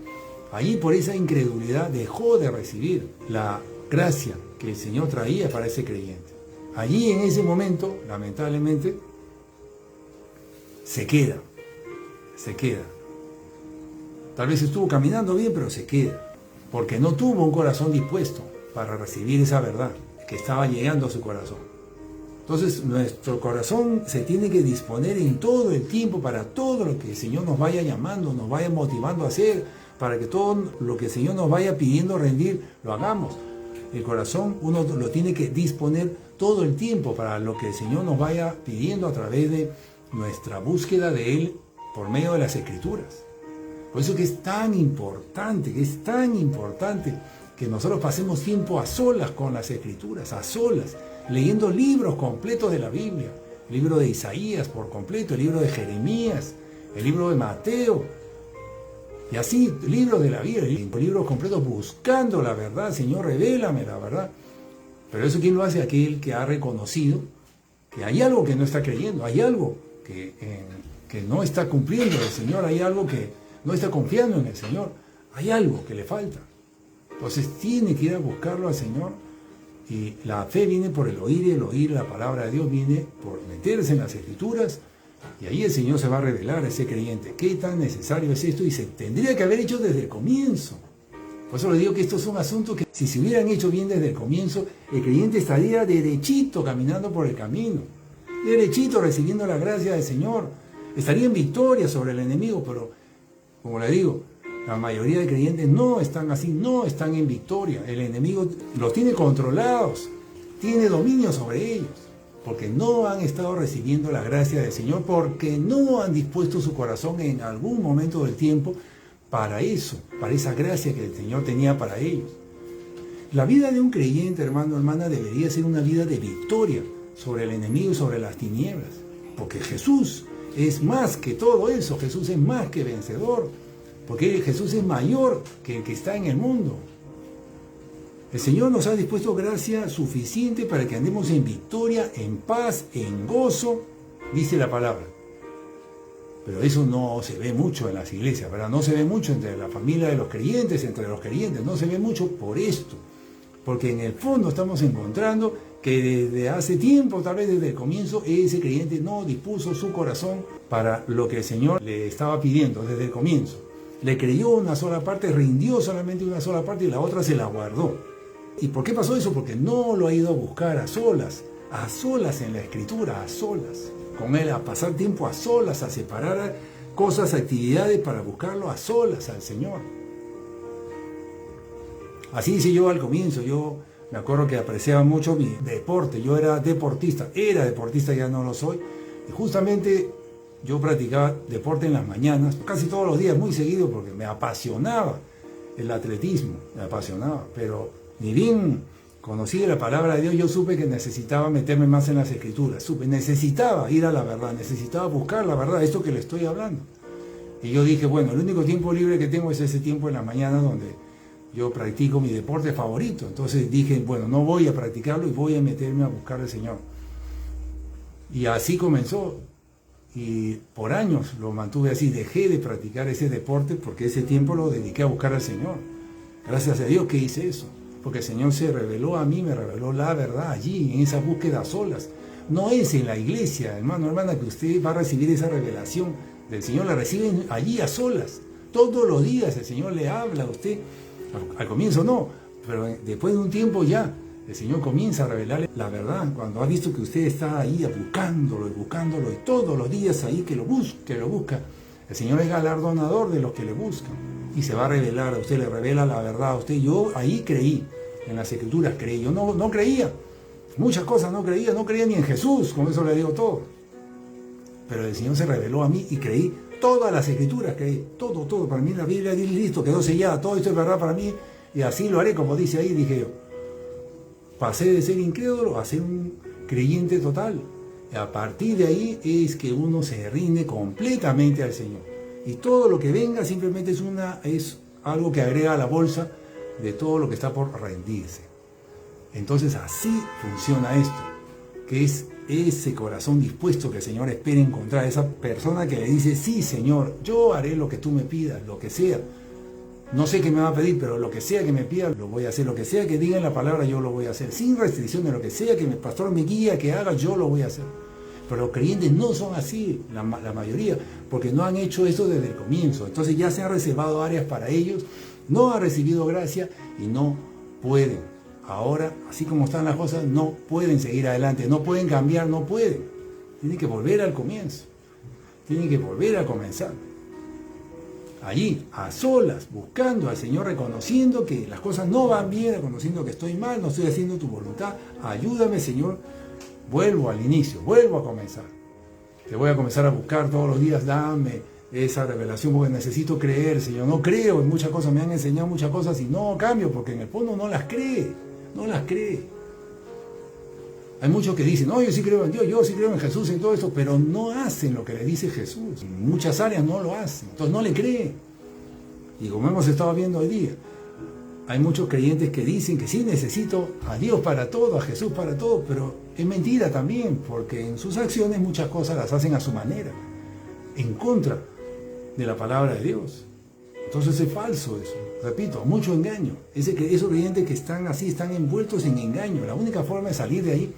allí por esa incredulidad dejó de recibir la gracia que el Señor traía para ese creyente. Allí en ese momento, lamentablemente, se queda. Tal vez estuvo caminando bien, pero se queda. Porque no tuvo un corazón dispuesto para recibir esa verdad que estaba llegando a su corazón. Entonces nuestro corazón se tiene que disponer en todo el tiempo para todo lo que el Señor nos vaya llamando, nos vaya motivando a hacer, para que todo lo que el Señor nos vaya pidiendo rendir, lo hagamos. El corazón uno lo tiene que disponer todo el tiempo para lo que el Señor nos vaya pidiendo a través de nuestra búsqueda de Él por medio de las Escrituras. Por eso que es tan importante, que nosotros pasemos tiempo a solas con las Escrituras, a solas, leyendo libros completos de la Biblia, el libro de Isaías por completo, el libro de Jeremías, el libro de Mateo, y así libros de la Biblia, libros completos buscando la verdad. Señor, revélame la verdad. Pero eso ¿quién lo hace? Aquel que ha reconocido que hay algo que no está creyendo, hay algo que no está cumpliendo el Señor, hay algo que no está confiando en el Señor, hay algo que le falta. Entonces tiene que ir a buscarlo al Señor, y la fe viene por el oír la palabra de Dios viene por meterse en las Escrituras, y ahí el Señor se va a revelar a ese creyente. ¿Qué tan necesario es esto? Y se tendría que haber hecho desde el comienzo. Por eso le digo que estos son asuntos que si se hubieran hecho bien desde el comienzo, el creyente estaría derechito caminando por el camino, derechito recibiendo la gracia del Señor, estaría en victoria sobre el enemigo, pero como le digo, la mayoría de creyentes no están así, no están en victoria. El enemigo los tiene controlados, tiene dominio sobre ellos, porque no han estado recibiendo la gracia del Señor, porque no han dispuesto su corazón en algún momento del tiempo para eso, para esa gracia que el Señor tenía para ellos. La vida de un creyente, hermano, hermana, debería ser una vida de victoria sobre el enemigo y sobre las tinieblas, porque Jesús es más que todo eso, Jesús es más que vencedor, porque Jesús es mayor que el que está en el mundo. El Señor nos ha dispuesto gracia suficiente para que andemos en victoria, en paz, en gozo, dice la palabra. Pero eso no se ve mucho en las iglesias, ¿verdad? No se ve mucho entre la familia de los creyentes, entre los creyentes, no se ve mucho por esto. Porque en el fondo estamos encontrando que desde hace tiempo, tal vez desde el comienzo, ese creyente no dispuso su corazón para lo que el Señor le estaba pidiendo desde el comienzo. Le creyó una sola parte, rindió solamente una sola parte y la otra se la guardó. ¿Y por qué pasó eso? Porque no lo ha ido a buscar a solas en la Escritura, a solas. Con Él, a pasar tiempo a solas, a separar cosas, actividades para buscarlo a solas al Señor. Así hice yo al comienzo. Yo me acuerdo que apreciaba mucho mi deporte. Yo era deportista, ya no lo soy. Y justamente yo practicaba deporte en las mañanas, casi todos los días, muy seguido, porque me apasionaba el atletismo, me apasionaba. Pero ni bien conocí de la palabra de Dios, yo supe que necesitaba meterme más en las Escrituras. Necesitaba ir a la verdad, necesitaba buscar la verdad, esto que le estoy hablando. Y yo dije, bueno, el único tiempo libre que tengo es ese tiempo en la mañana donde yo practico mi deporte favorito. Entonces dije, bueno, no voy a practicarlo y voy a meterme a buscar al Señor. Y así comenzó. Y por años lo mantuve así. Dejé de practicar ese deporte porque ese tiempo lo dediqué a buscar al Señor. Gracias a Dios que hice eso. Porque el Señor se reveló a mí, me reveló la verdad allí, en esa búsqueda a solas. No es en la iglesia, hermano, hermana, que usted va a recibir esa revelación del Señor. La reciben allí a solas. Todos los días el Señor le habla a usted. Al comienzo no, pero después de un tiempo ya el Señor comienza a revelarle la verdad. Cuando ha visto que usted está ahí buscándolo y todos los días ahí que lo busca, el Señor es galardonador de los que le buscan y se va a revelar a usted, le revela la verdad a usted. Yo ahí creí, en las Escrituras creí. Yo no creía, muchas cosas no creía ni en Jesús, con eso le digo todo. Pero el Señor se reveló a mí y creí todas las Escrituras, creí, todo. Para mí la Biblia dice, listo, quedó sellada, todo esto es verdad para mí y así lo haré, como dice ahí, dije yo. Pasé de ser incrédulo a ser un creyente total. Y a partir de ahí es que uno se rinde completamente al Señor. Y todo lo que venga simplemente es algo que agrega a la bolsa de todo lo que está por rendirse. Entonces así funciona esto, que es ese corazón dispuesto que el Señor espera encontrar, esa persona que le dice, sí Señor, yo haré lo que tú me pidas, lo que sea. No sé qué me va a pedir, pero lo que sea que me pida, lo voy a hacer. Lo que sea que diga en la palabra, yo lo voy a hacer. Sin restricciones, lo que sea que mi pastor me guía, que haga, yo lo voy a hacer. Pero los creyentes no son así, la mayoría, porque no han hecho eso desde el comienzo. Entonces ya se han reservado áreas para ellos, no han recibido gracia y no pueden. Ahora, así como están las cosas, no pueden seguir adelante, no pueden cambiar, no pueden. Tienen que volver al comienzo, tienen que volver a comenzar. Allí, a solas, buscando al Señor, reconociendo que las cosas no van bien, reconociendo que estoy mal, no estoy haciendo tu voluntad. Ayúdame, Señor. Vuelvo al inicio, vuelvo a comenzar. Te voy a comenzar a buscar todos los días, dame esa revelación porque necesito creer, Señor. No creo en muchas cosas, me han enseñado muchas cosas y no cambio porque en el fondo no las cree. Hay muchos que dicen, no, yo sí creo en Dios, yo sí creo en Jesús y todo esto, pero no hacen lo que le dice Jesús. En muchas áreas no lo hacen, entonces no le creen. Y como hemos estado viendo hoy día, hay muchos creyentes que dicen que sí necesito a Dios para todo, a Jesús para todo, pero es mentira también, porque en sus acciones muchas cosas las hacen a su manera, en contra de la palabra de Dios. Entonces es falso eso, repito, mucho engaño. Esos creyentes que están así, están envueltos en engaño. La única forma de salir de ahí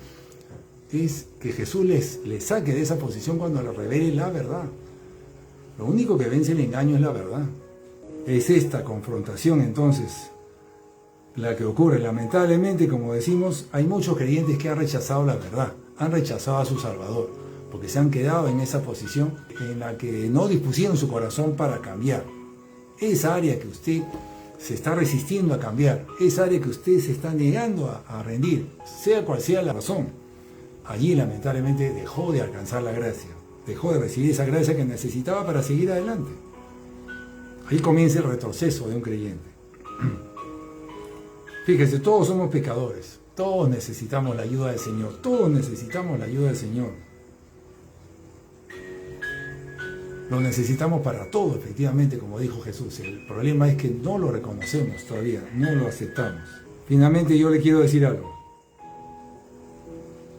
es que Jesús les saque de esa posición cuando les revele la verdad. Lo único que vence el engaño es la verdad. Es esta confrontación entonces la que ocurre. Lamentablemente, como decimos, hay muchos creyentes que han rechazado la verdad, han rechazado a su Salvador, porque se han quedado en esa posición en la que no dispusieron su corazón para cambiar. Esa área que usted se está resistiendo a cambiar, esa área que usted se está negando a rendir, sea cual sea la razón, allí lamentablemente dejó de alcanzar la gracia, dejó de recibir esa gracia que necesitaba para seguir adelante. Ahí comienza el retroceso de un creyente. Fíjese, todos somos pecadores, todos necesitamos la ayuda del Señor, todos necesitamos la ayuda del Señor. Lo necesitamos para todo, efectivamente, como dijo Jesús. El problema es que no lo reconocemos todavía, no lo aceptamos. Finalmente yo le quiero decir algo.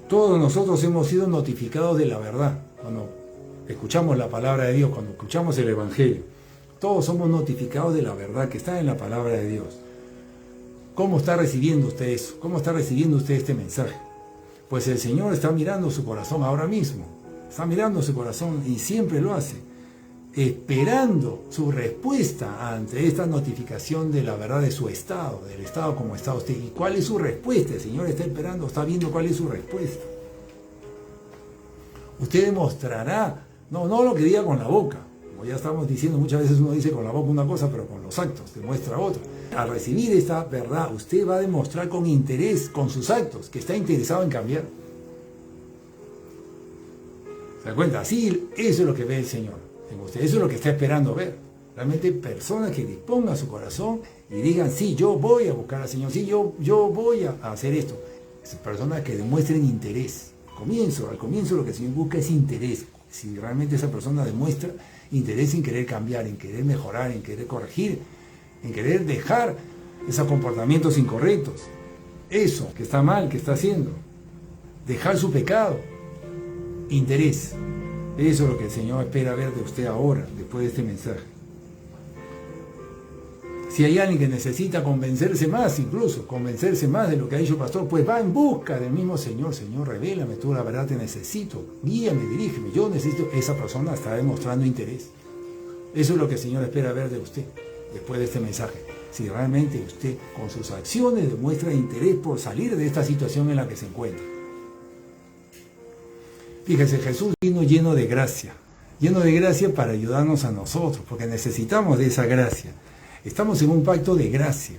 Todos nosotros hemos sido notificados de la verdad. Cuando escuchamos la palabra de Dios, cuando escuchamos el Evangelio, todos somos notificados de la verdad que está en la palabra de Dios. ¿Cómo está recibiendo usted eso? ¿Cómo está recibiendo usted este mensaje? Pues el Señor está mirando su corazón ahora mismo. Está mirando su corazón y siempre lo hace. esperando su respuesta ante esta notificación de la verdad de su estado, del estado como está usted. ¿Y cuál es su respuesta? El Señor está esperando, está viendo cuál es su respuesta. Usted demostrará, no lo que diga con la boca, como ya estamos diciendo, muchas veces uno dice con la boca una cosa, pero con los actos demuestra otra. Al recibir esta verdad, usted va a demostrar con interés, con sus actos, que está interesado en cambiar. ¿Se da cuenta? Así, eso es lo que ve el Señor en usted, eso es lo que está esperando ver. Realmente personas que dispongan su corazón y digan, sí, yo voy a buscar al Señor, sí, yo voy a hacer esto. Personas que demuestren interés. Al comienzo lo que el Señor busca es interés. Si realmente esa persona demuestra interés en querer cambiar, en querer mejorar, en querer corregir, en querer dejar esos comportamientos incorrectos, eso que está mal, que está haciendo, dejar su pecado, interés. Eso es lo que el Señor espera ver de usted ahora, después de este mensaje. Si hay alguien que necesita convencerse más, incluso convencerse más de lo que ha dicho el pastor, pues va en busca del mismo Señor. Señor, revélame, tú la verdad te necesito, guíame, dirígeme, yo necesito. Esa persona está demostrando interés. Eso es lo que el Señor espera ver de usted después de este mensaje. Si realmente usted con sus acciones demuestra interés por salir de esta situación en la que se encuentra. Fíjese, Jesús vino lleno de gracia para ayudarnos a nosotros, porque necesitamos de esa gracia. Estamos en un pacto de gracia.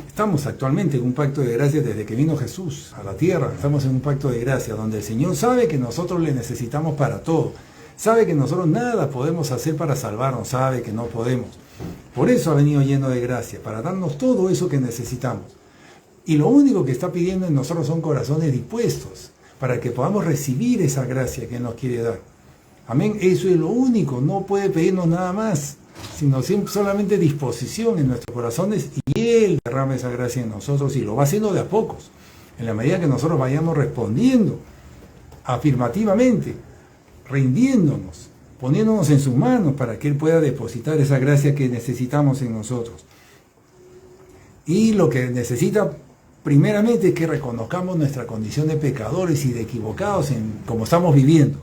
Estamos actualmente en un pacto de gracia desde que vino Jesús a la tierra. Estamos en un pacto de gracia donde el Señor sabe que nosotros le necesitamos para todo. Sabe que nosotros nada podemos hacer para salvarnos. Sabe que no podemos. Por eso ha venido lleno de gracia, para darnos todo eso que necesitamos. Y lo único que está pidiendo en nosotros son corazones dispuestos para que podamos recibir esa gracia que Él nos quiere dar. Amén. Eso es lo único. No puede pedirnos nada más, sino solamente disposición en nuestros corazones, y Él derrama esa gracia en nosotros, y lo va haciendo de a pocos, en la medida que nosotros vayamos respondiendo afirmativamente, rindiéndonos, poniéndonos en sus manos para que Él pueda depositar esa gracia que necesitamos en nosotros. Y lo que necesita primeramente es que reconozcamos nuestra condición de pecadores y de equivocados en como estamos viviendo.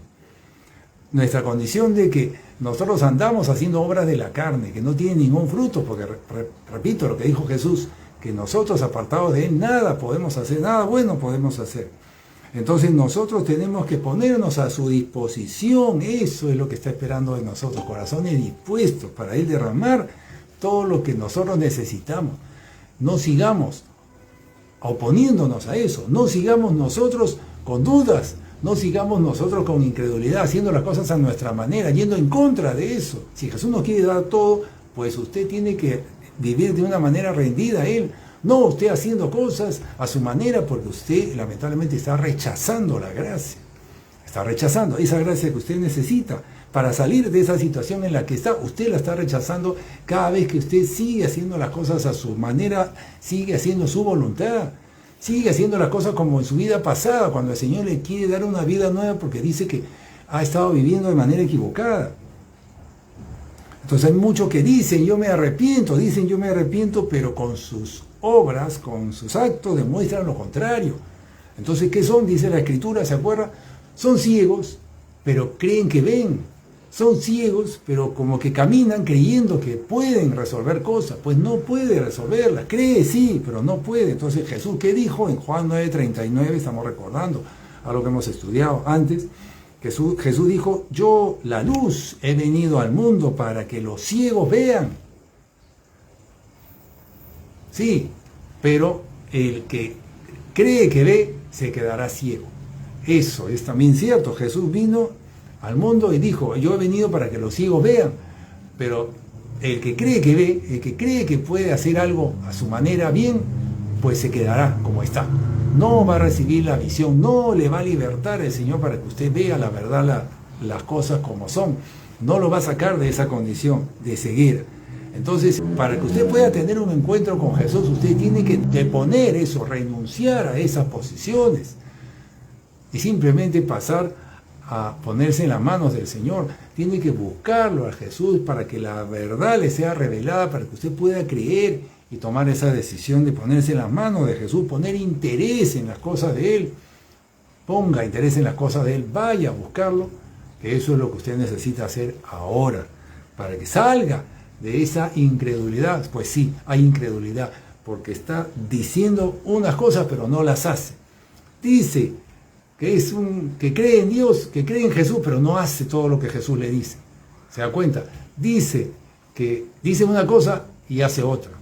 Nuestra condición de que nosotros andamos haciendo obras de la carne, que no tienen ningún fruto, porque repito lo que dijo Jesús, que nosotros apartados de Él nada podemos hacer, nada bueno podemos hacer. Entonces nosotros tenemos que ponernos a su disposición, eso es lo que está esperando de nosotros, corazones dispuestos para Él derramar todo lo que nosotros necesitamos. No sigamos oponiéndonos a eso, no sigamos nosotros con dudas, no sigamos nosotros con incredulidad, haciendo las cosas a nuestra manera, yendo en contra de eso. Si Jesús nos quiere dar todo, pues usted tiene que vivir de una manera rendida a Él. No usted haciendo cosas a su manera, porque usted lamentablemente está rechazando la gracia. Está rechazando esa gracia que usted necesita para salir de esa situación en la que está. Usted la está rechazando cada vez que usted sigue haciendo las cosas a su manera, sigue haciendo su voluntad. Sigue haciendo las cosas como en su vida pasada, cuando el Señor le quiere dar una vida nueva porque dice que ha estado viviendo de manera equivocada. Entonces hay muchos que dicen yo me arrepiento, pero con sus obras, con sus actos demuestran lo contrario. Entonces, ¿qué son? Dice la Escritura, ¿se acuerda? Son ciegos, pero creen que ven. Son ciegos, pero como que caminan creyendo que pueden resolver cosas. Pues no puede resolverlas. Cree sí, pero no puede. Entonces Jesús, ¿qué dijo? En Juan 9:39, estamos recordando algo que hemos estudiado antes. Jesús dijo, yo, la luz, he venido al mundo para que los ciegos vean. Sí, pero el que cree que ve, se quedará ciego. Eso es también cierto. Jesús vino al mundo y dijo, yo he venido para que los ciegos vean, pero el que cree que ve, el que cree que puede hacer algo a su manera bien, pues se quedará como está. No va a recibir la visión, no le va a libertar el Señor para que usted vea la verdad, las cosas como son. No lo va a sacar de esa condición de ceguera. Entonces, para que usted pueda tener un encuentro con Jesús, usted tiene que deponer eso, renunciar a esas posiciones y simplemente pasar a ponerse en las manos del Señor. Tiene que buscarlo a Jesús para que la verdad le sea revelada, para que usted pueda creer y tomar esa decisión de ponerse en las manos de Jesús, poner interés en las cosas de Él. Ponga interés en las cosas de Él, vaya a buscarlo, que eso es lo que usted necesita hacer ahora. para que salga de esa incredulidad. Pues sí, hay incredulidad, porque está diciendo unas cosas pero no las hace. Dice que cree en Dios, que cree en Jesús, pero no hace todo lo que Jesús le dice. ¿Se da cuenta? Dice una cosa y hace otra.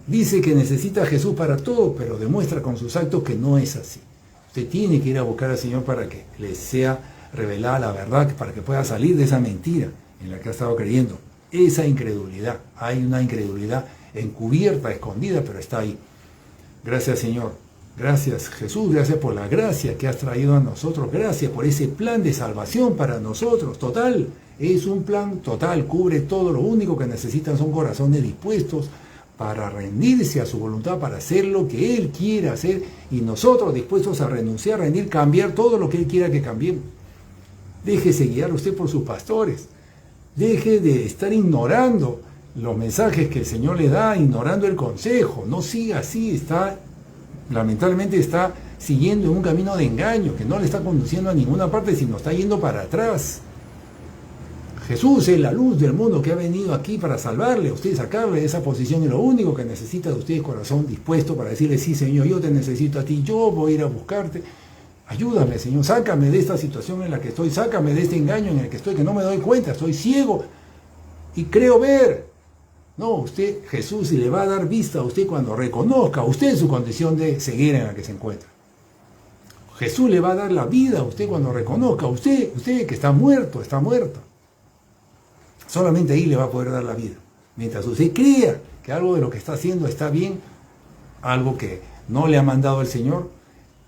Dice que necesita a Jesús para todo, pero demuestra con sus actos que no es así. Usted tiene que ir a buscar al Señor para que le sea revelada la verdad, para que pueda salir de esa mentira en la que ha estado creyendo. Esa incredulidad, hay una incredulidad encubierta, escondida, pero está ahí. Gracias, Señor. Gracias, Jesús. Gracias por la gracia que has traído a nosotros. Gracias por ese plan de salvación para nosotros. Total, es un plan total, cubre todo. Lo único que necesitan son corazones dispuestos para rendirse a su voluntad, para hacer lo que Él quiera hacer, y nosotros dispuestos a renunciar, a rendir, cambiar todo lo que Él quiera que cambiemos. Déjese guiar usted por sus pastores. Deje de estar ignorando los mensajes que el Señor le da, ignorando el consejo. No siga así, lamentablemente está siguiendo en un camino de engaño que no le está conduciendo a ninguna parte, sino está yendo para atrás. Jesús es la luz del mundo que ha venido aquí para salvarle a usted, sacarle de esa posición, y lo único que necesita de usted es corazón dispuesto para decirle: sí, Señor, yo te necesito a ti, yo voy a ir a buscarte. Ayúdame, Señor, sácame de esta situación en la que estoy, sácame de este engaño en el que estoy, que no me doy cuenta, estoy ciego y creo ver. No, Jesús le va a dar vista a usted cuando reconozca usted su condición de ceguera en la que se encuentra. Jesús le va a dar la vida a usted cuando reconozca usted que está muerto, está muerto. Solamente ahí le va a poder dar la vida. Mientras usted crea que algo de lo que está haciendo está bien, algo que no le ha mandado el Señor,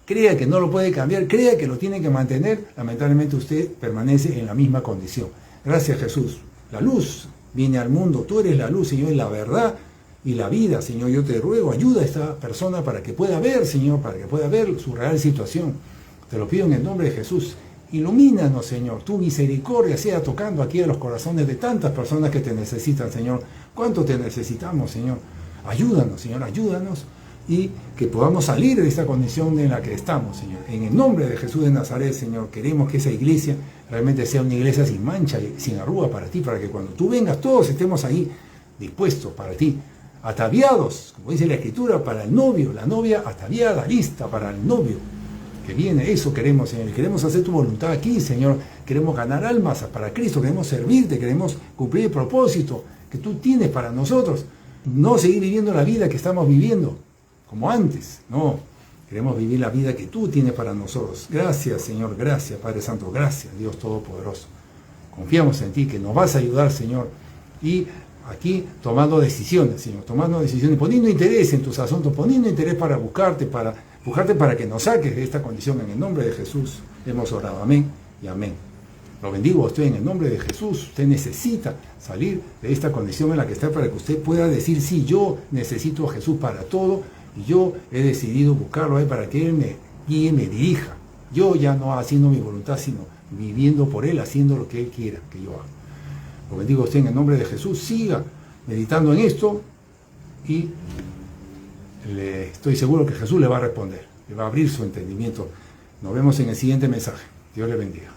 crea que no lo puede cambiar, crea que lo tiene que mantener, lamentablemente usted permanece en la misma condición. Gracias, Jesús. La luz viene al mundo, tú eres la luz, Señor, y la verdad y la vida, Señor. Yo te ruego, ayuda a esta persona para que pueda ver, Señor, para que pueda ver su real situación. Te lo pido en el nombre de Jesús. Ilumínanos, Señor, tu misericordia sea tocando aquí a los corazones de tantas personas que te necesitan, Señor. ¿Cuánto te necesitamos, Señor? Ayúdanos, Señor, ayúdanos, y que podamos salir de esta condición en la que estamos, Señor. En el nombre de Jesús de Nazaret, Señor, queremos que esa iglesia realmente sea una iglesia sin mancha y sin arruga para ti, para que cuando tú vengas todos estemos ahí dispuestos para ti, ataviados, como dice la Escritura, para el novio, la novia ataviada, lista para el novio que viene. Eso queremos, Señor, y queremos hacer tu voluntad aquí, Señor. Queremos ganar almas para Cristo, queremos servirte, queremos cumplir el propósito que tú tienes para nosotros, no seguir viviendo la vida que estamos viviendo como antes, no, queremos vivir la vida que tú tienes para nosotros. Gracias, Señor, gracias, Padre Santo, gracias, Dios Todopoderoso. Confiamos en ti, que nos vas a ayudar, Señor, y aquí tomando decisiones, Señor, tomando decisiones, poniendo interés en tus asuntos, poniendo interés para buscarte para que nos saques de esta condición. En el nombre de Jesús hemos orado, amén y amén. Lo bendigo a usted en el nombre de Jesús. Usted necesita salir de esta condición en la que está, para que usted pueda decir: sí, yo necesito a Jesús para todo, y yo he decidido buscarlo ahí para que Él me guíe, me dirija. Yo ya no haciendo mi voluntad, sino viviendo por Él, haciendo lo que Él quiera que yo haga. Lo bendigo a usted en el nombre de Jesús. Siga meditando en esto y estoy seguro que Jesús le va a responder, le va a abrir su entendimiento. Nos vemos en el siguiente mensaje. Dios le bendiga.